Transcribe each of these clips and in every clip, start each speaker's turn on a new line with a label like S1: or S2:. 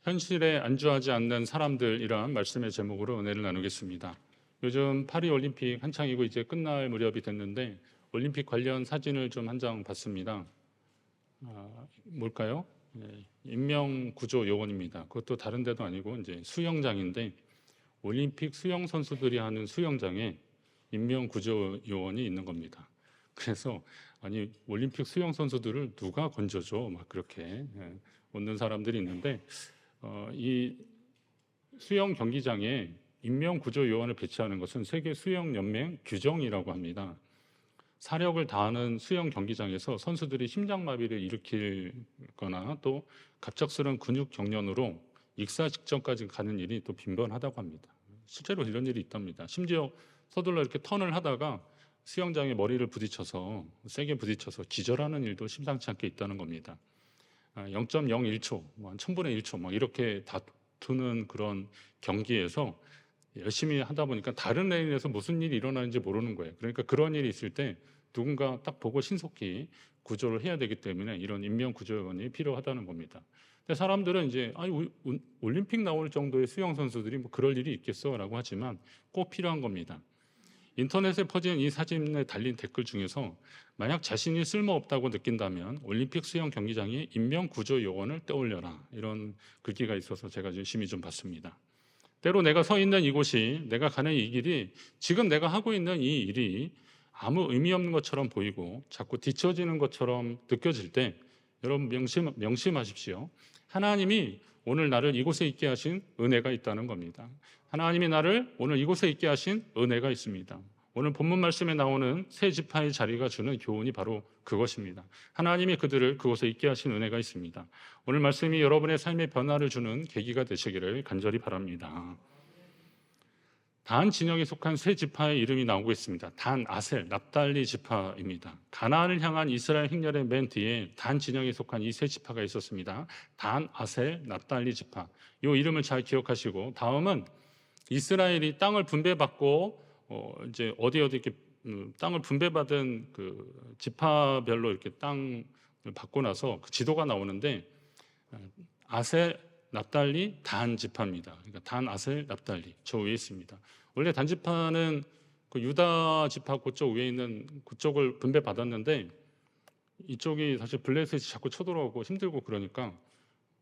S1: 현실에 안주하지 않는 사람들이란 말씀의 제목으로 은혜를 나누겠습니다. 요즘 파리 올림픽 한창이고 이제 끝날 무렵이 됐는데 올림픽 관련 사진을 좀 한 장 봤습니다. 뭘까요? 인명구조 요원입니다. 그것도 다른 데도 아니고 이제 수영장인데 올림픽 수영 선수들이 하는 수영장에 인명구조 요원이 있는 겁니다. 그래서 아니 올림픽 수영 선수들을 누가 건져줘? 막 그렇게 웃는 사람들이 있는데 이 수영 경기장에 인명구조 요원을 배치하는 것은 세계 수영연맹 규정이라고 합니다. 사력을 다하는 수영 경기장에서 선수들이 심장마비를 일으키거나 또 갑작스러운 근육 경련으로 익사 직전까지 가는 일이 또 빈번하다고 합니다. 실제로 이런 일이 있답니다. 심지어 서둘러 이렇게 턴을 하다가 수영장에 머리를 부딪혀서 세게 부딪혀서 기절하는 일도 심상치 않게 있다는 겁니다. 0.01초, 한 1000분의 1초 막 이렇게 다투는 그런 경기에서 열심히 하다 보니까 다른 레인에서 무슨 일이 일어나는지 모르는 거예요. 그러니까 그런 일이 있을 때 누군가 딱 보고 신속히 구조를 해야 되기 때문에 이런 인명구조원이 필요하다는 겁니다. 근데 사람들은 이제 올림픽 나올 정도의 수영 선수들이 뭐 그럴 일이 있겠어라고 하지만 꼭 필요한 겁니다. 인터넷에 퍼진 이 사진에 달린 댓글 중에서 만약 자신이 쓸모없다고 느낀다면 올림픽 수영 경기장에 인명구조 요원을 떠올려라, 이런 글귀가 있어서 제가 열심히 좀 봤습니다. 때로 내가 서 있는 이곳이, 내가 가는 이 길이, 지금 내가 하고 있는 이 일이 아무 의미 없는 것처럼 보이고 자꾸 뒤처지는 것처럼 느껴질 때 여러분 명심하십시오. 하나님이 오늘 나를 이곳에 있게 하신 은혜가 있다는 겁니다. 하나님이 나를 오늘 이곳에 있게 하신 은혜가 있습니다. 오늘 본문 말씀에 나오는 세 지파의 자리가 주는 교훈이 바로 그것입니다. 하나님이 그들을 그곳에 있게 하신 은혜가 있습니다. 오늘 말씀이 여러분의 삶의 변화를 주는 계기가 되시기를 간절히 바랍니다. 단 진영에 속한 세 지파의 이름이 나오고 있습니다. 단, 아셀, 납달리 지파입니다. 가나안을 향한 이스라엘 행렬의 맨 뒤에 단 진영에 속한 이 세 지파가 있었습니다. 단, 아셀, 납달리 지파. 이 이름을 잘 기억하시고, 다음은 이스라엘이 땅을 분배받고 이제 어디 이렇게 땅을 분배받은 그 지파별로 이렇게 땅을 받고 나서 그 지도가 나오는데 아셀, 납달리, 단 지파입니다. 그러니까 단, 아셀, 납달리 저 위에 있습니다. 원래 단 지파는 그 유다 지파 그쪽 위에 있는 그쪽을 분배받았는데 이쪽이 사실 블레셋이 자꾸 쳐들어오고 힘들고 그러니까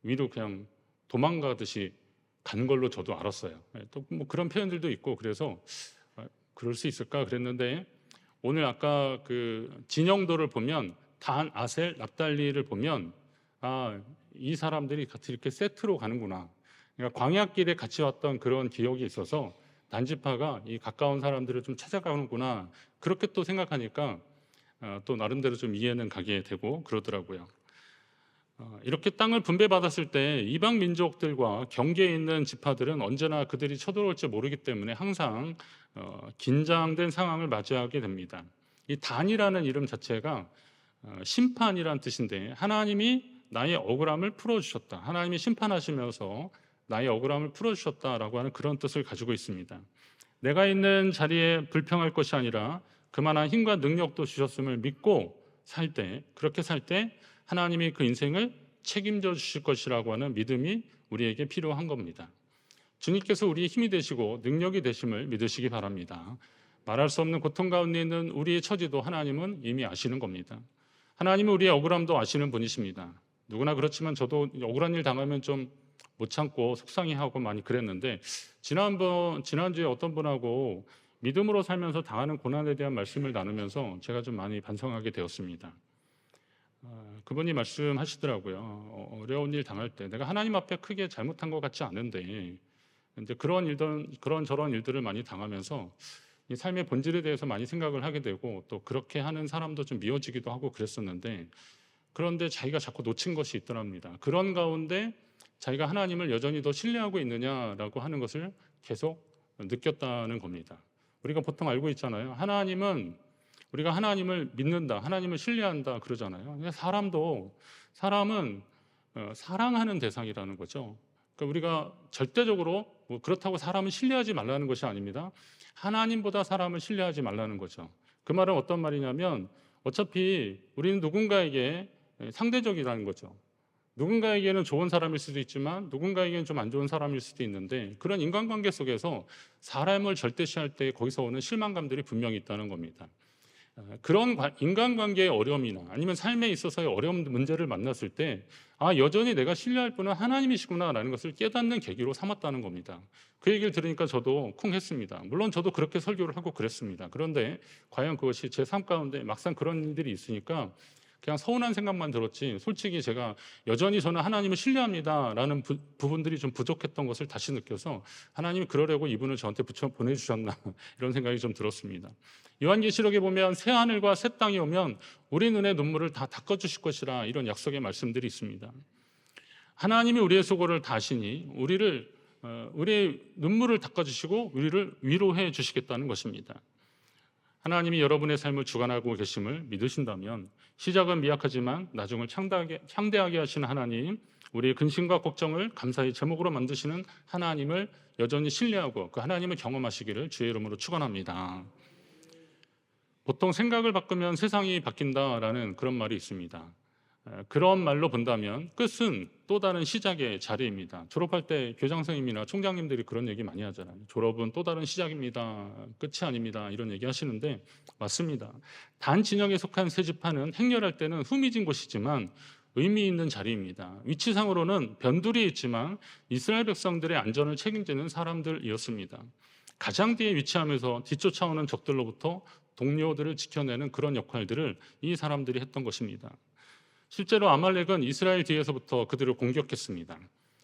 S1: 위로 그냥 도망가듯이 간 걸로 저도 알았어요. 또 뭐 그런 표현들도 있고 그래서 그럴 수 있을까 그랬는데 오늘 아까 그 진영도를 보면 단, 아셀, 납달리를 보면 이 사람들이 같이 이렇게 세트로 가는구나. 그러니까 광야길에 같이 왔던 그런 기억이 있어서 단지파가 이 가까운 사람들을 좀 찾아가는구나. 그렇게 또 생각하니까 또 나름대로 좀 이해는 가게 되고 그러더라고요. 이렇게 땅을 분배받았을 때 이방 민족들과 경계에 있는 지파들은 언제나 그들이 쳐들어올지 모르기 때문에 항상 긴장된 상황을 맞이하게 됩니다. 이 단이라는 이름 자체가 심판이란 뜻인데 하나님이 나의 억울함을 풀어주셨다. 하나님이 심판하시면서 나의 억울함을 풀어주셨다라고 하는 그런 뜻을 가지고 있습니다. 내가 있는 자리에 불평할 것이 아니라 그만한 힘과 능력도 주셨음을 믿고 살 때, 그렇게 살 때 하나님이 그 인생을 책임져 주실 것이라고 하는 믿음이 우리에게 필요한 겁니다. 주님께서 우리의 힘이 되시고 능력이 되심을 믿으시기 바랍니다. 말할 수 없는 고통 가운데 있는 우리의 처지도 하나님은 이미 아시는 겁니다. 하나님은 우리의 억울함도 아시는 분이십니다. 누구나 그렇지만 저도 억울한 일 당하면 좀 못 참고 속상해하고 많이 그랬는데 지난주에 어떤 분하고 믿음으로 살면서 당하는 고난에 대한 말씀을 나누면서 제가 좀 많이 반성하게 되었습니다. 그분이 말씀하시더라고요. 어려운 일 당할 때 내가 하나님 앞에 크게 잘못한 것 같지 않은데 근데 그런 저런 일들을 많이 당하면서 이 삶의 본질에 대해서 많이 생각을 하게 되고 또 그렇게 하는 사람도 좀 미워지기도 하고 그랬었는데 그런데 자기가 자꾸 놓친 것이 있더랍니다. 그런 가운데 자기가 하나님을 여전히 더 신뢰하고 있느냐라고 하는 것을 계속 느꼈다는 겁니다. 우리가 보통 알고 있잖아요. 우리가 하나님을 믿는다, 하나님을 신뢰한다 그러잖아요. 사람은 사랑하는 대상이라는 거죠. 그러니까 우리가 절대적으로 뭐 그렇다고 사람을 신뢰하지 말라는 것이 아닙니다. 하나님보다 사람을 신뢰하지 말라는 거죠. 그 말은 어떤 말이냐면 어차피 우리는 누군가에게 상대적이라는 거죠. 누군가에게는 좋은 사람일 수도 있지만 누군가에게는 좀 안 좋은 사람일 수도 있는데, 그런 인간관계 속에서 사람을 절대시할 때 거기서 오는 실망감들이 분명히 있다는 겁니다. 그런 인간관계의 어려움이나 아니면 삶에 있어서의 어려운 문제를 만났을 때, 여전히 내가 신뢰할 분은 하나님이시구나라는 것을 깨닫는 계기로 삼았다는 겁니다. 그 얘기를 들으니까 저도 쿵 했습니다. 물론 저도 그렇게 설교를 하고 그랬습니다. 그런데 과연 그것이 제 삶 가운데 막상 그런 일들이 있으니까 그냥 서운한 생각만 들었지, 솔직히 제가 여전히 저는 하나님을 신뢰합니다라는 부분들이 좀 부족했던 것을 다시 느껴서, 하나님이 그러려고 이분을 저한테 보내주셨나 이런 생각이 좀 들었습니다. 요한계시록에 보면 새 하늘과 새 땅이 오면 우리 눈의 눈물을 다 닦아주실 것이라, 이런 약속의 말씀들이 있습니다. 하나님이 우리의 수고를 다 하시니 우리의 눈물을 닦아주시고 우리를 위로해 주시겠다는 것입니다. 하나님이 여러분의 삶을 주관하고 계심을 믿으신다면, 시작은 미약하지만 나중을 창대하게 하시는 하나님, 우리의 근심과 걱정을 감사의 제목으로 만드시는 하나님을 여전히 신뢰하고 그 하나님을 경험하시기를 주의 이름으로 축원합니다. 보통 생각을 바꾸면 세상이 바뀐다라는 그런 말이 있습니다. 그런 말로 본다면 끝은 또 다른 시작의 자리입니다. 졸업할 때 교장 선생님이나 총장님들이 그런 얘기 많이 하잖아요. 졸업은 또 다른 시작입니다. 끝이 아닙니다. 이런 얘기 하시는데 맞습니다. 단 진영에 속한 세 지파는 행렬할 때는 후미진 곳이지만 의미 있는 자리입니다. 위치상으로는 변두리에 있지만 이스라엘 백성들의 안전을 책임지는 사람들이었습니다. 가장 뒤에 위치하면서 뒤쫓아오는 적들로부터 동료들을 지켜내는 그런 역할들을 이 사람들이 했던 것입니다. 실제로 아말렉은 이스라엘 뒤에서부터 그들을 공격했습니다.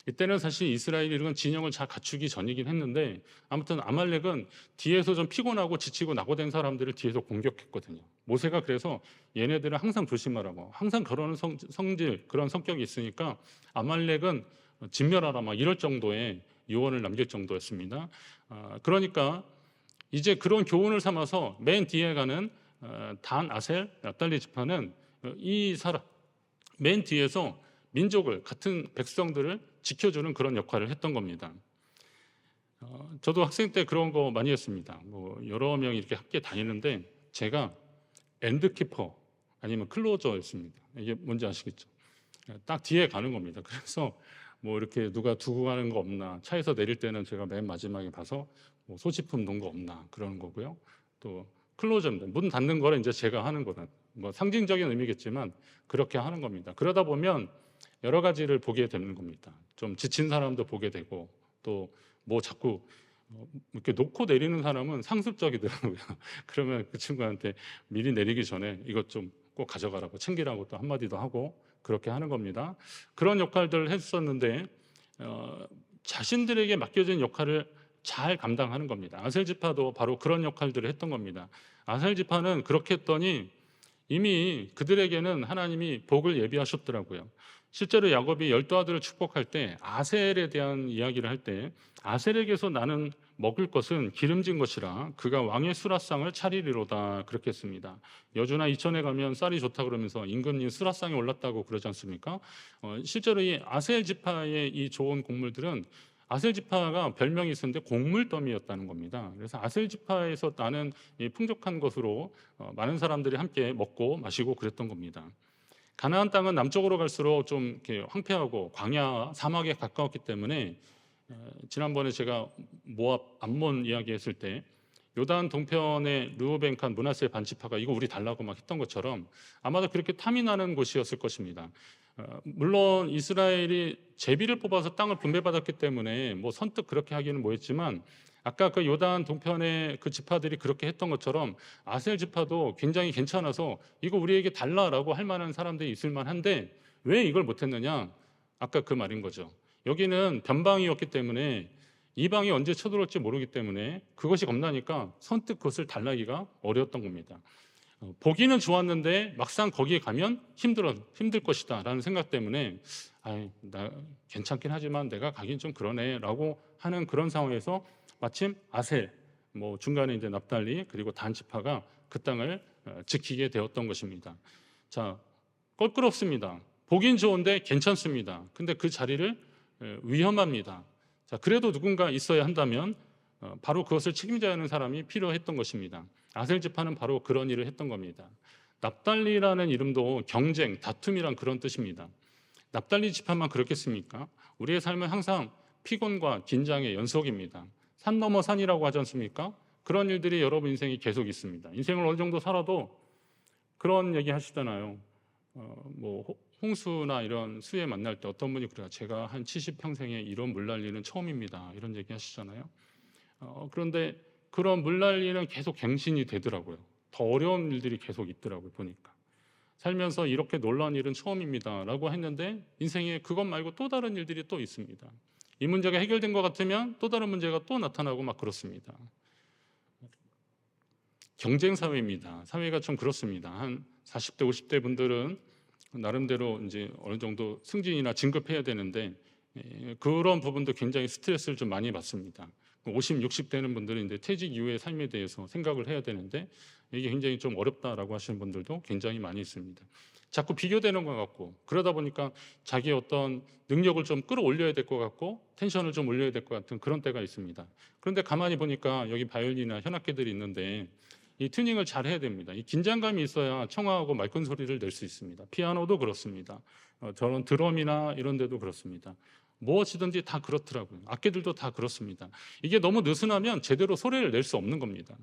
S1: 이때는 사실 이스라엘이 이런 진영을 잘 갖추기 전이긴 했는데, 아무튼 아말렉은 뒤에서 좀 피곤하고 지치고 낙오된 사람들을 뒤에서 공격했거든요. 모세가 그래서 얘네들은 항상 조심하라고, 항상 그러는 성질, 그런 성격이 있으니까 아말렉은 진멸하라 막 이럴 정도의 유언을 남길 정도였습니다. 그러니까 이제 그런 교훈을 삼아서 맨 뒤에 가는 단, 아셀, 납달리 지파는 맨 뒤에서 민족을, 같은 백성들을 지켜주는 그런 역할을 했던 겁니다. 저도 학생 때 그런 거 많이 했습니다. 여러 명이 이렇게 함께 다니는데 제가 엔드키퍼 아니면 클로저였습니다. 이게 뭔지 아시겠죠? 딱 뒤에 가는 겁니다. 그래서 이렇게 누가 두고 가는 거 없나, 차에서 내릴 때는 제가 맨 마지막에 봐서 소지품 놓은 거 없나 그러는 거고요. 또 클로저입니다. 문 닫는 거를 이제 제가 하는 거다. 상징적인 의미겠지만 그렇게 하는 겁니다. 그러다 보면 여러 가지를 보게 되는 겁니다. 좀 지친 사람도 보게 되고, 또 자꾸 이렇게 놓고 내리는 사람은 상습적이더라고요. 그러면 그 친구한테 미리 내리기 전에 이것 좀 꼭 가져가라고, 챙기라고 또 한마디도 하고 그렇게 하는 겁니다. 그런 역할들을 했었는데 자신들에게 맡겨진 역할을 잘 감당하는 겁니다. 아셀 지파도 바로 그런 역할들을 했던 겁니다. 아셀 지파는 그렇게 했더니 이미 그들에게는 하나님이 복을 예비하셨더라고요. 실제로 야곱이 12아들을 축복할 때 아셀에 대한 이야기를 할 때, 아셀에게서 나는 먹을 것은 기름진 것이라 그가 왕의 수라상을 차리리로다 그렇게 했습니다. 여주나 이천에 가면 쌀이 좋다 그러면서 임금님 수라상이 올랐다고 그러지 않습니까? 실제로 이 아셀 지파의 이 좋은 곡물들은, 아셀 지파가 별명이 있었는데 곡물더미였다는 겁니다. 그래서 아셀 지파에서 나는 이 풍족한 것으로 많은 사람들이 함께 먹고 마시고 그랬던 겁니다. 가나안 땅은 남쪽으로 갈수록 좀 이렇게 황폐하고 광야, 사막에 가까웠기 때문에 지난번에 제가 모압, 암몬 이야기했을 때 요단 동편의 르우벤, 간, 므낫세 반지파가 이거 우리 달라고 막 했던 것처럼 아마도 그렇게 탐이 나는 곳이었을 것입니다. 물론 이스라엘이 제비를 뽑아서 땅을 분배받았기 때문에 선뜻 그렇게 하기는 뭐했지만, 아까 그 요단 동편의 그 지파들이 그렇게 했던 것처럼 아셀 지파도 굉장히 괜찮아서 이거 우리에게 달라라고 할 만한 사람들이 있을 만한데 왜 이걸 못했느냐? 아까 그 말인 거죠. 여기는 변방이었기 때문에 이방이 언제 쳐들어올지 모르기 때문에 그것이 겁나니까 선뜻 그것을 달라기가 어려웠던 겁니다. 보기는 좋았는데 막상 거기에 가면 힘들 것이다 라는 생각 때문에 나 괜찮긴 하지만 내가 가긴 좀 그러네 라고 하는 그런 상황에서 마침 아셀, 중간에 이제 납달리, 그리고 단 지파가 그 땅을 지키게 되었던 것입니다. 자, 껄끄럽습니다. 보긴 좋은데 괜찮습니다. 근데 그 자리를 위험합니다. 자, 그래도 누군가 있어야 한다면 바로 그것을 책임져야 하는 사람이 필요했던 것입니다. 아셀 지파는 바로 그런 일을 했던 겁니다. 납달리라는 이름도 경쟁, 다툼이란 그런 뜻입니다. 납달리 지파만 그렇겠습니까? 우리의 삶은 항상 피곤과 긴장의 연속입니다. 산 넘어 산이라고 하지 않습니까? 그런 일들이 여러분 인생이 계속 있습니다. 인생을 어느 정도 살아도 그런 얘기 하시잖아요. 뭐 홍수나 이런 수해 만날 때 어떤 분이 그래요. 제가 한 70평생에 이런 물난리는 처음입니다. 이런 얘기 하시잖아요. 그런데 그런 물난리는 계속 갱신이 되더라고요. 더 어려운 일들이 계속 있더라고요. 보니까. 살면서 이렇게 놀라운 일은 처음입니다라고 했는데 인생에 그것 말고 또 다른 일들이 또 있습니다. 이 문제가 해결된 것 같으면 또 다른 문제가 또 나타나고 막 그렇습니다. 경쟁 사회입니다. 사회가 좀 그렇습니다. 한 40대, 50대 분들은 나름대로 이제 어느 정도 승진이나 진급해야 되는데 그런 부분도 굉장히 스트레스를 좀 많이 받습니다. 50, 60 되는 분들은 이제 퇴직 이후의 삶에 대해서 생각을 해야 되는데 이게 굉장히 좀 어렵다라고 하시는 분들도 굉장히 많이 있습니다. 자꾸 비교되는 것 같고 그러다 보니까 자기의 어떤 능력을 좀 끌어올려야 될 것 같고 텐션을 좀 올려야 될 것 같은 그런 때가 있습니다. 그런데 가만히 보니까 여기 바이올린이나 현악기들이 있는데 이 튜닝을 잘 해야 됩니다. 이 긴장감이 있어야 청아하고 맑은 소리를 낼 수 있습니다. 피아노도 그렇습니다. 저런 드럼이나 이런 데도 그렇습니다. 무엇이든지 다 그렇더라고요. 악기들도 다 그렇습니다. 이게 너무 느슨하면 제대로 소리를 낼 수 없는 겁니다.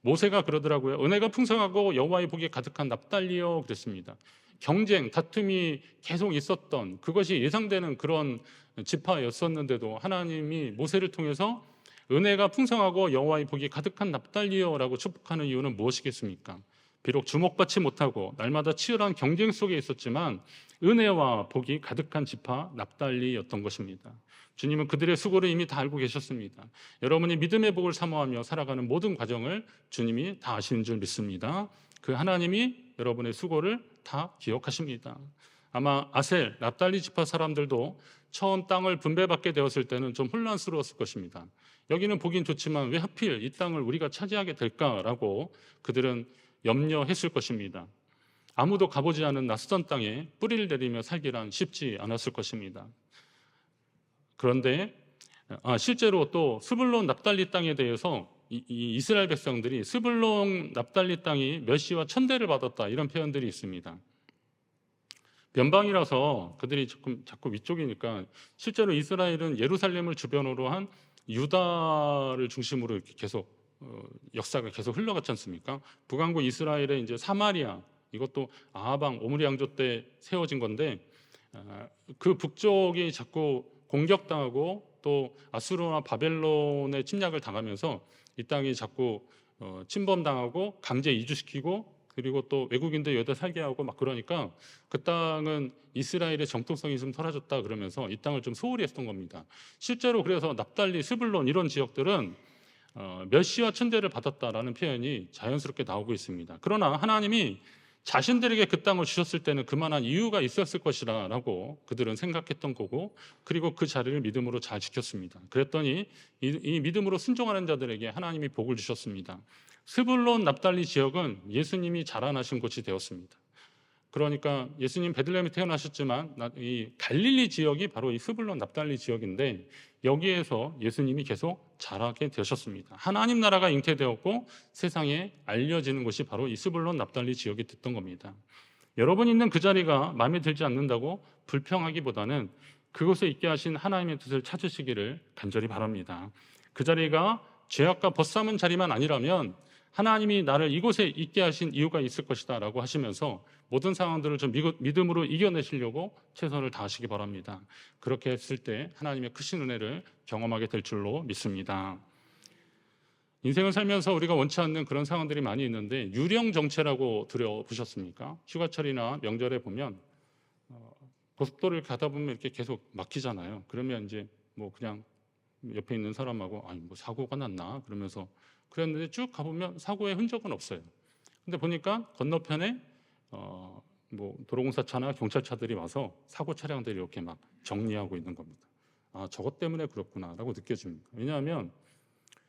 S1: 모세가 그러더라고요. 은혜가 풍성하고 여호와의 복이 가득한 납달리여 그랬습니다. 경쟁, 다툼이 계속 있었던 그것이 예상되는 그런 지파였었는데도 하나님이 모세를 통해서 은혜가 풍성하고 여호와의 복이 가득한 납달리여라고 축복하는 이유는 무엇이겠습니까? 비록 주목받지 못하고 날마다 치열한 경쟁 속에 있었지만 은혜와 복이 가득한 지파 납달리였던 것입니다. 주님은 그들의 수고를 이미 다 알고 계셨습니다. 여러분이 믿음의 복을 사모하며 살아가는 모든 과정을 주님이 다 아시는 줄 믿습니다. 그 하나님이 여러분의 수고를 다 기억하십니다. 아마 아셀, 납달리 지파 사람들도 처음 땅을 분배받게 되었을 때는 좀 혼란스러웠을 것입니다. 여기는 보긴 좋지만 왜 하필 이 땅을 우리가 차지하게 될까라고 그들은 염려했을 것입니다. 아무도 가보지 않은 낯선 땅에 뿌리를 내리며 살기란 쉽지 않았을 것입니다. 그런데 실제로 또 스불론 납달리 땅에 대해서 이 이스라엘 백성들이 스불론 납달리 땅이 멸시와 천대를 받았다 이런 표현들이 있습니다. 변방이라서 그들이 자꾸 위쪽이니까 실제로 이스라엘은 예루살렘을 주변으로 한 유다를 중심으로 이렇게 계속 역사가 계속 흘러갔지 않습니까? 북왕국 이스라엘의 이제 사마리아 이것도 아하방 오므리 왕조 때 세워진 건데 그 북쪽이 자꾸 공격당하고 또 아수르나 바벨론의 침략을 당하면서 이 땅이 자꾸 침범당하고 강제 이주시키고 그리고 또 외국인들 여기다 살게 하고 막 그러니까 그 땅은 이스라엘의 정통성이 좀 사라졌다 그러면서 이 땅을 좀 소홀히 했던 겁니다. 실제로 그래서 납달리, 스불론 이런 지역들은 멸시와 천대를 받았다라는 표현이 자연스럽게 나오고 있습니다. 그러나 하나님이 자신들에게 그 땅을 주셨을 때는 그만한 이유가 있었을 것이라고 그들은 생각했던 거고 그리고 그 자리를 믿음으로 잘 지켰습니다. 그랬더니 이 믿음으로 순종하는 자들에게 하나님이 복을 주셨습니다. 스불론 납달리 지역은 예수님이 자라나신 곳이 되었습니다. 그러니까 예수님 베들레헴에 태어나셨지만 이 갈릴리 지역이 바로 이 스불론 납달리 지역인데 여기에서 예수님이 계속 자라게 되셨습니다. 하나님 나라가 잉태되었고 세상에 알려지는 곳이 바로 이 스불론 납달리 지역이 됐던 겁니다. 여러분 있는 그 자리가 마음에 들지 않는다고 불평하기보다는 그곳에 있게 하신 하나님의 뜻을 찾으시기를 간절히 바랍니다. 그 자리가 죄악과 벗삼은 자리만 아니라면 하나님이 나를 이곳에 있게 하신 이유가 있을 것이다 라고 하시면서 모든 상황들을 좀 믿음으로 이겨내시려고 최선을 다하시기 바랍니다. 그렇게 했을 때 하나님의 크신 은혜를 경험하게 될 줄로 믿습니다. 인생을 살면서 우리가 원치 않는 그런 상황들이 많이 있는데 유령정체라고 들어보셨습니까? 휴가철이나 명절에 보면 고속도로를 가다 보면 이렇게 계속 막히잖아요. 그러면 이제 뭐 그냥 옆에 있는 사람하고 아니 뭐 사고가 났나 그러면서 그랬는데 쭉 가보면 사고의 흔적은 없어요. 근데 보니까 건너편에 뭐 도로공사차나 경찰차들이 와서 사고 차량들이 이렇게 막 정리하고 있는 겁니다. 아 저것 때문에 그렇구나라고 느껴집니다. 왜냐하면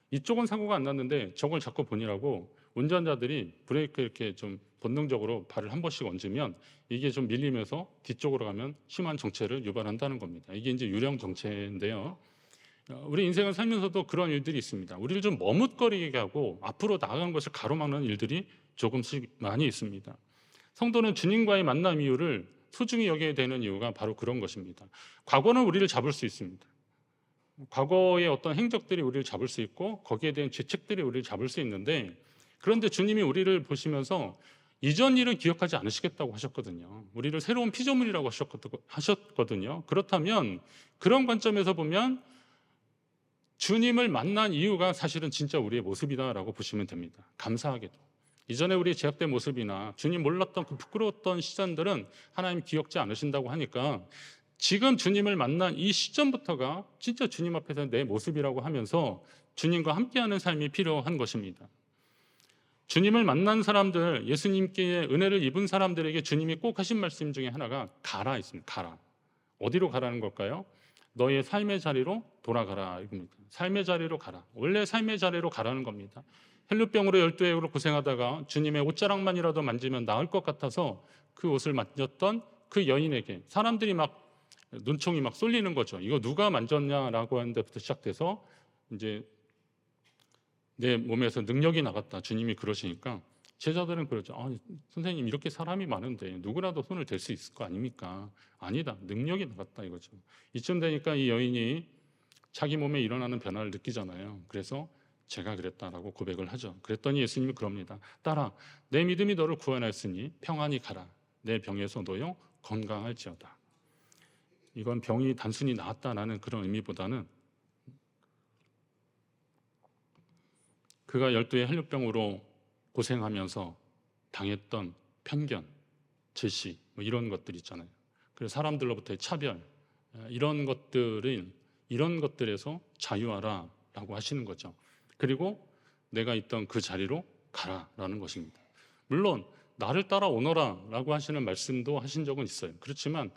S1: 이쪽은 사고가 안 났는데 저걸 자꾸 보니라고 운전자들이 브레이크 이렇게 좀 본능적으로 발을 한 번씩 얹으면 이게 좀 밀리면서 뒤쪽으로 가면 심한 정체를 유발한다는 겁니다. 이게 이제 유령 정체인데요. 우리 인생을 살면서도 그런 일들이 있습니다. 우리를 좀 머뭇거리게 하고 앞으로 나아가는 것을 가로막는 일들이 조금씩 많이 있습니다. 성도는 주님과의 만남 이유를 소중히 여겨야 되는 이유가 바로 그런 것입니다. 과거는 우리를 잡을 수 있습니다. 과거의 어떤 행적들이 우리를 잡을 수 있고 거기에 대한 죄책들이 우리를 잡을 수 있는데, 그런데 주님이 우리를 보시면서 이전 일은 기억하지 않으시겠다고 하셨거든요. 우리를 새로운 피조물이라고 하셨거든요. 그렇다면 그런 관점에서 보면 주님을 만난 이유가 사실은 진짜 우리의 모습이다라고 보시면 됩니다. 감사하게도 이전에 우리의 제약된 모습이나 주님 몰랐던 그 부끄러웠던 시간들은 하나님 기억지 않으신다고 하니까 지금 주님을 만난 이 시점부터가 진짜 주님 앞에서 내 모습이라고 하면서 주님과 함께하는 삶이 필요한 것입니다. 주님을 만난 사람들, 예수님께 은혜를 입은 사람들에게 주님이 꼭 하신 말씀 중에 하나가 가라 있습니다. 가라. 어디로 가라는 걸까요? 너의 삶의 자리로 돌아가라 이겁니다. 삶의 자리로 가라. 원래 삶의 자리로 가라는 겁니다. 헬루병으로 12해로 고생하다가 주님의 옷자락만이라도 만지면 나을 것 같아서 그 옷을 만졌던 그 여인에게 사람들이 막 눈총이 막 쏠리는 거죠. 이거 누가 만졌냐라고 하는 데부터 시작돼서 이제 내 몸에서 능력이 나갔다. 주님이 그러시니까 제자들은 그러죠. 선생님 이렇게 사람이 많은데 누구라도 손을 댈 수 있을 거 아닙니까? 아니다. 능력이 나갔다 이거죠. 이쯤 되니까 이 여인이 자기 몸에 일어나는 변화를 느끼잖아요. 그래서 제가 그랬다라고 고백을 하죠. 그랬더니 예수님이 그럽니다. 딸아, 내 믿음이 너를 구원하였으니 평안히 가라. 내 병에서 너요 건강할지어다. 이건 병이 단순히 나았다라는 그런 의미보다는 그가 12의 헬루병으로 고생하면서 당했던 편견, 제시 이런 것들 있잖아요. 그래서 사람들로부터의 차별 이런 것들에서 자유하라라고 하시는 거죠. 그리고 내가 있던 그 자리로 가라라는 것입니다. 물론 나를 따라오너라라고 하시는 말씀도 하신 적은 있어요. 그렇지만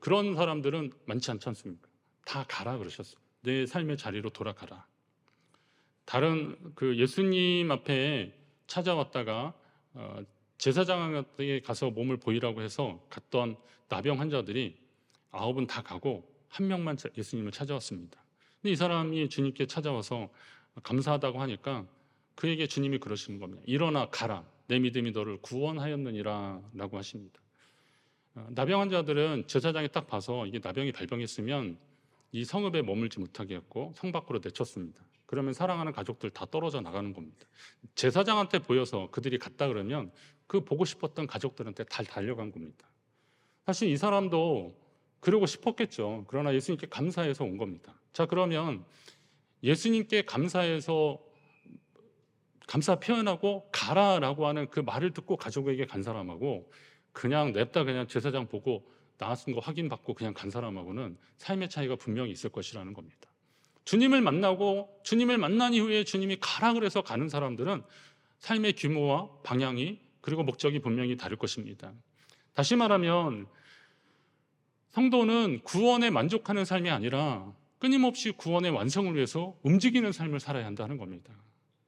S1: 그런 사람들은 많지 않지 않습니까? 다 가라 그러셨어요. 내 삶의 자리로 돌아가라. 다른 그 예수님 앞에 찾아왔다가 제사장에게 가서 몸을 보이라고 해서 갔던 나병 환자들이 9은 다 가고 한 명만 예수님을 찾아왔습니다. 근데 이 사람이 주님께 찾아와서 감사하다고 하니까 그에게 주님이 그러시는 겁니다. 일어나 가라. 내 믿음이 너를 구원하였느니라 라고 하십니다. 나병 환자들은 제사장이 딱 봐서 이게 나병이 발병했으면 이 성읍에 머물지 못하게 했고 성 밖으로 내쳤습니다. 그러면 사랑하는 가족들 다 떨어져 나가는 겁니다. 제사장한테 보여서 그들이 갔다 그러면 그 보고 싶었던 가족들한테 다 달려간 겁니다. 사실 이 사람도 그러고 싶었겠죠. 그러나 예수님께 감사해서 온 겁니다. 자, 그러면 예수님께 감사해서 감사 표현하고 가라라고 하는 그 말을 듣고 가족에게 간 사람하고 그냥 냅다 그냥 제사장 보고 나았은 거 확인받고 그냥 간 사람하고는 삶의 차이가 분명히 있을 것이라는 겁니다. 주님을 만나고 주님을 만난 이후에 주님이 가라 그래서 가는 사람들은 삶의 규모와 방향이 그리고 목적이 분명히 다를 것입니다. 다시 말하면 성도는 구원에 만족하는 삶이 아니라 끊임없이 구원의 완성을 위해서 움직이는 삶을 살아야 한다는 겁니다.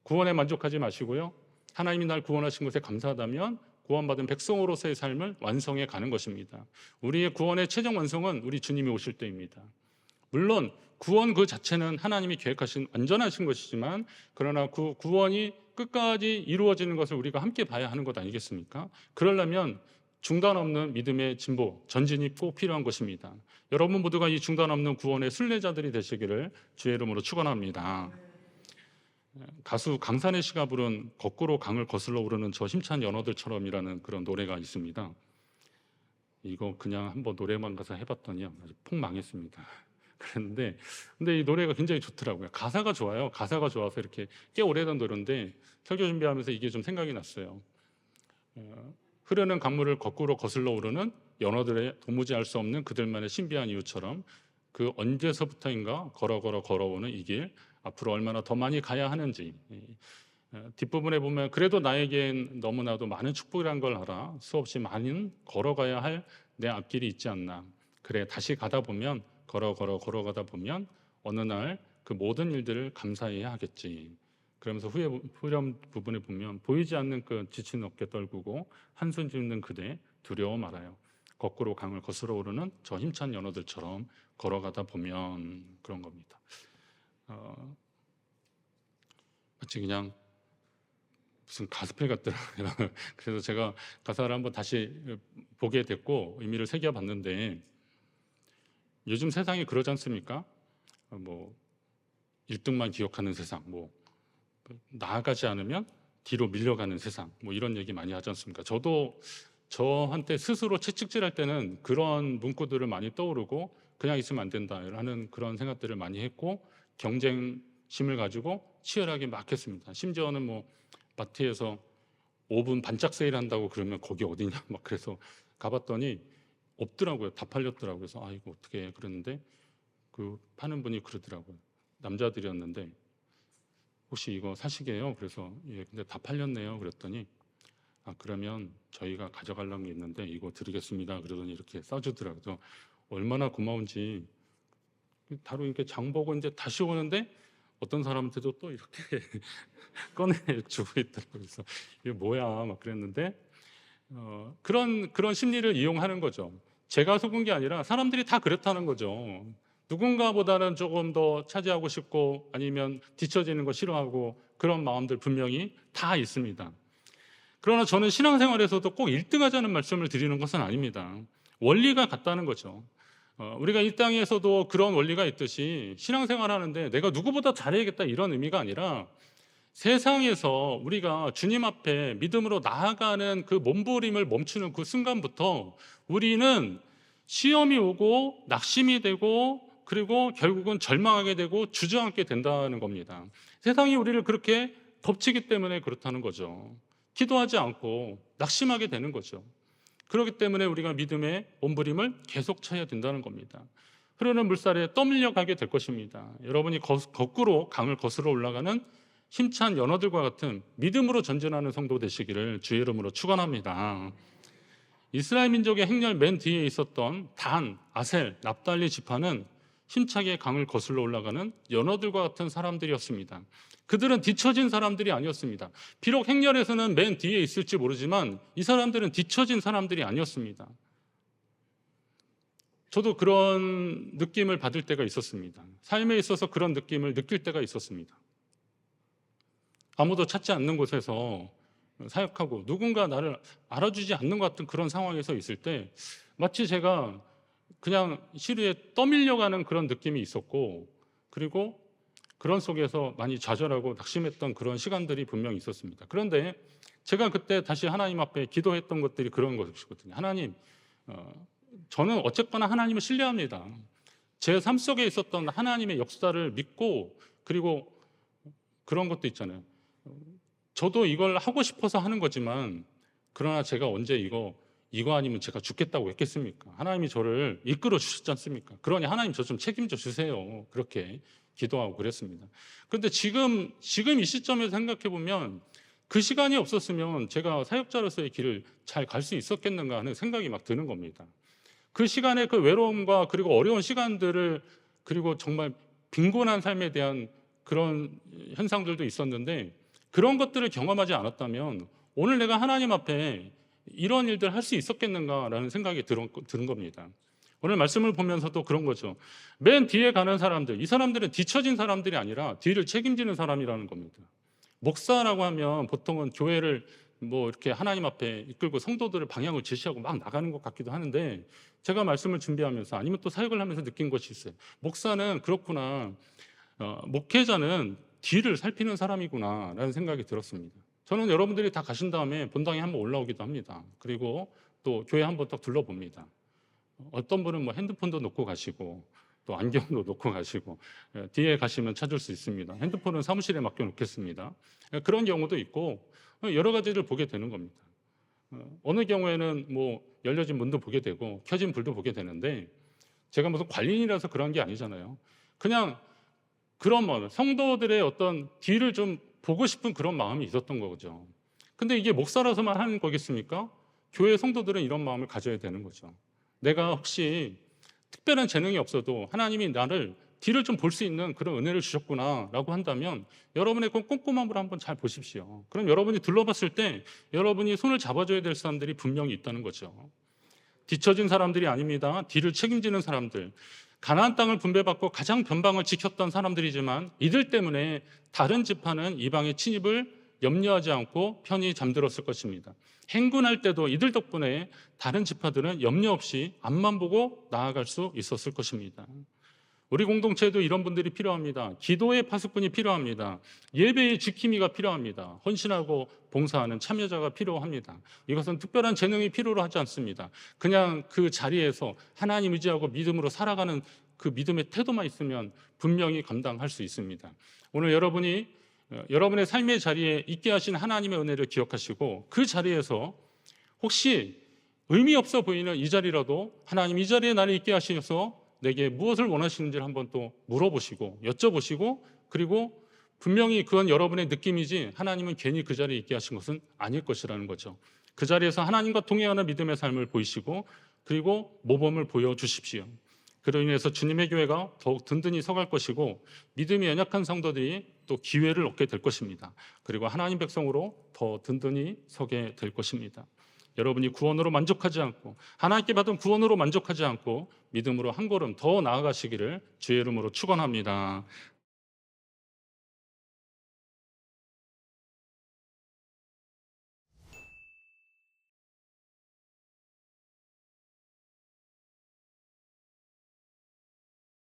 S1: 구원에 만족하지 마시고요. 하나님이 날 구원하신 것에 감사하다면 구원받은 백성으로서의 삶을 완성해 가는 것입니다. 우리의 구원의 최종 완성은 우리 주님이 오실 때입니다. 물론 구원 그 자체는 하나님이 계획하신 완전하신 것이지만 그러나 그 구원이 끝까지 이루어지는 것을 우리가 함께 봐야 하는 것 아니겠습니까? 그러려면 중단 없는 믿음의 진보, 전진이 꼭 필요한 것입니다. 여러분 모두가 이 중단 없는 구원의 순례자들이 되시기를 주의 이름으로 축원합니다. 가수 강산의 씨가 부른 거꾸로 강을 거슬러 오르는 저 힘찬 연어들처럼이라는 그런 노래가 있습니다. 이거 그냥 한번 노래만 가서 해봤더니 아주 폭망했습니다. 그런데 근데 이 노래가 굉장히 좋더라고요. 가사가 좋아요. 가사가 좋아서 이렇게 꽤 오래된 노래인데 설교 준비하면서 이게 좀 생각이 났어요. 흐르는 강물을 거꾸로 거슬러 오르는 연어들의 도무지 알 수 없는 그들만의 신비한 이유처럼 그 언제서부터인가 걸어오는 이 길 앞으로 얼마나 더 많이 가야 하는지 뒷부분에 보면 그래도 나에겐 너무나도 많은 축복이란 걸 알아 수없이 많은 걸어가야 할 내 앞길이 있지 않나. 그래 다시 가다 보면 걸어가다 보면 어느 날 그 모든 일들을 감사해야 하겠지. 그러면서 후렴 부분에 보면 보이지 않는 그 지친 어깨 떨구고 한숨 짓는 그대 두려워 말아요. 거꾸로 강을 거슬러 오르는 저 힘찬 연어들처럼 걸어가다 보면 그런 겁니다. 마치 그냥 무슨 가스펠 같더라고요. 그래서 제가 가사를 한번 다시 보게 됐고 의미를 새겨봤는데, 요즘 세상이 그러지 않습니까? 뭐 1등만 기억하는 세상, 뭐 나아가지 않으면 뒤로 밀려가는 세상, 뭐 이런 얘기 많이 하지 않습니까? 저도 저한테 스스로 채찍질할 때는 그런 문구들을 많이 떠오르고 그냥 있으면 안 된다라는 그런 생각들을 많이 했고, 경쟁심을 가지고 치열하게 막 했습니다. 심지어는 뭐 마트에서 5분 반짝 세일한다고 그러면 거기 어디냐 막 그래서 가봤더니 없더라고요. 다 팔렸더라고요. 그래서 아 이거 어떻게 해 그랬는데, 그 파는 분이 그러더라고요. 남자들이었는데 혹시 이거 사시게요? 그래서 예 근데 다 팔렸네요. 그랬더니 아 그러면 저희가 가져가려는 게 있는데 이거 드리겠습니다. 그러더니 이렇게 써주더라고요. 그래서 얼마나 고마운지. 바로 이렇게 장 보고 이제 다시 오는데 어떤 사람한테도 또 이렇게 꺼내주고 있더라고요. 그래서 이게 뭐야 막 그랬는데, 그런 심리를 이용하는 거죠. 제가 속은 게 아니라 사람들이 다 그렇다는 거죠. 누군가보다는 조금 더 차지하고 싶고 아니면 뒤처지는 거 싫어하고 그런 마음들 분명히 다 있습니다. 그러나 저는 신앙생활에서도 꼭 1등 하자는 말씀을 드리는 것은 아닙니다. 원리가 같다는 거죠. 우리가 이 땅에서도 그런 원리가 있듯이 신앙생활 하는데 내가 누구보다 잘해야겠다 이런 의미가 아니라, 세상에서 우리가 주님 앞에 믿음으로 나아가는 그 몸부림을 멈추는 그 순간부터 우리는 시험이 오고 낙심이 되고 그리고 결국은 절망하게 되고 주저앉게 된다는 겁니다. 세상이 우리를 그렇게 덮치기 때문에 그렇다는 거죠. 기도하지 않고 낙심하게 되는 거죠. 그렇기 때문에 우리가 믿음의 몸부림을 계속 쳐야 된다는 겁니다. 흐르는 물살에 떠밀려 가게 될 것입니다. 여러분이 거꾸로 강을 거스러 올라가는 힘찬 연어들과 같은 믿음으로 전진하는 성도 되시기를 주의 이름으로 축원합니다. 이스라엘 민족의 행렬 맨 뒤에 있었던 단, 아셀, 납달리 지파는 힘차게 강을 거슬러 올라가는 연어들과 같은 사람들이었습니다. 그들은 뒤처진 사람들이 아니었습니다. 비록 행렬에서는 맨 뒤에 있을지 모르지만 이 사람들은 뒤처진 사람들이 아니었습니다. 저도 그런 느낌을 받을 때가 있었습니다. 삶에 있어서 그런 느낌을 느낄 때가 있었습니다. 아무도 찾지 않는 곳에서 사역하고 누군가 나를 알아주지 않는 것 같은 그런 상황에서 있을 때 마치 제가 그냥 시루에 떠밀려가는 그런 느낌이 있었고, 그리고 그런 속에서 많이 좌절하고 낙심했던 그런 시간들이 분명히 있었습니다. 그런데 제가 그때 다시 하나님 앞에 기도했던 것들이 그런 것이거든요. 하나님, 저는 어쨌거나 하나님을 신뢰합니다. 제 삶 속에 있었던 하나님의 역사를 믿고, 그리고 그런 것도 있잖아요. 저도 이걸 하고 싶어서 하는 거지만 그러나 제가 언제 이거 아니면 제가 죽겠다고 했겠습니까? 하나님이 저를 이끌어 주셨지 않습니까? 그러니 하나님 저 좀 책임져 주세요. 그렇게 기도하고 그랬습니다. 그런데 지금 이 시점에서 생각해 보면 그 시간이 없었으면 제가 사역자로서의 길을 잘 갈 수 있었겠는가 하는 생각이 막 드는 겁니다. 그 시간의 그 외로움과 그리고 어려운 시간들을, 그리고 정말 빈곤한 삶에 대한 그런 현상들도 있었는데, 그런 것들을 경험하지 않았다면 오늘 내가 하나님 앞에 이런 일들 할 수 있었겠는가라는 생각이 드는 겁니다. 오늘 말씀을 보면서도 그런 거죠. 맨 뒤에 가는 사람들, 이 사람들은 뒤처진 사람들이 아니라 뒤를 책임지는 사람이라는 겁니다. 목사라고 하면 보통은 교회를 뭐 이렇게 하나님 앞에 이끌고 성도들을 방향을 제시하고 막 나가는 것 같기도 하는데, 제가 말씀을 준비하면서 아니면 또 사역을 하면서 느낀 것이 있어요. 목사는 그렇구나, 목회자는 뒤를 살피는 사람이구나 라는 생각이 들었습니다. 저는 여러분들이 다 가신 다음에 본당에 한번 올라오기도 합니다. 그리고 또 교회 한번 딱 둘러봅니다. 어떤 분은 뭐 핸드폰도 놓고 가시고 또 안경도 놓고 가시고, 뒤에 가시면 찾을 수 있습니다. 핸드폰은 사무실에 맡겨 놓겠습니다. 그런 경우도 있고 여러 가지를 보게 되는 겁니다. 어느 경우에는 뭐 열려진 문도 보게 되고 켜진 불도 보게 되는데, 제가 무슨 관리인이라서 그런 게 아니잖아요. 그냥 그런 마음, 성도들의 어떤 뒤를 좀 보고 싶은 그런 마음이 있었던 거죠. 근데 이게 목사라서만 하는 거겠습니까? 교회 성도들은 이런 마음을 가져야 되는 거죠. 내가 혹시 특별한 재능이 없어도 하나님이 나를 뒤를 좀 볼 수 있는 그런 은혜를 주셨구나라고 한다면 여러분의 그 꼼꼼함을 한번 잘 보십시오. 그럼 여러분이 둘러봤을 때 여러분이 손을 잡아줘야 될 사람들이 분명히 있다는 거죠. 뒤처진 사람들이 아닙니다. 뒤를 책임지는 사람들, 가나안 땅을 분배받고 가장 변방을 지켰던 사람들이지만 이들 때문에 다른 지파는 이방의 침입을 염려하지 않고 편히 잠들었을 것입니다. 행군할 때도 이들 덕분에 다른 지파들은 염려 없이 앞만 보고 나아갈 수 있었을 것입니다. 우리 공동체에도 이런 분들이 필요합니다. 기도의 파수꾼이 필요합니다. 예배의 지킴이가 필요합니다. 헌신하고 봉사하는 참여자가 필요합니다. 이것은 특별한 재능이 필요로 하지 않습니다. 그냥 그 자리에서 하나님 의지하고 믿음으로 살아가는 그 믿음의 태도만 있으면 분명히 감당할 수 있습니다. 오늘 여러분이 여러분의 삶의 자리에 있게 하신 하나님의 은혜를 기억하시고 그 자리에서 혹시 의미 없어 보이는 이 자리라도 하나님 이 자리에 나를 있게 하셔서 내게 무엇을 원하시는지를 한번 또 물어보시고 여쭤보시고 그리고 분명히 그건 여러분의 느낌이지 하나님은 괜히 그 자리에 있게 하신 것은 아닐 것이라는 거죠. 그 자리에서 하나님과 동행하는 믿음의 삶을 보이시고 그리고 모범을 보여주십시오. 그로 인해서 주님의 교회가 더욱 든든히 서갈 것이고 믿음이 연약한 성도들이 또 기회를 얻게 될 것입니다. 그리고 하나님 백성으로 더 든든히 서게 될 것입니다. 여러분이 구원으로 만족하지 않고 하나님께 받은 구원으로 만족하지 않고 믿음으로 한 걸음 더 나아가시기를 주의 이름으로 축원합니다.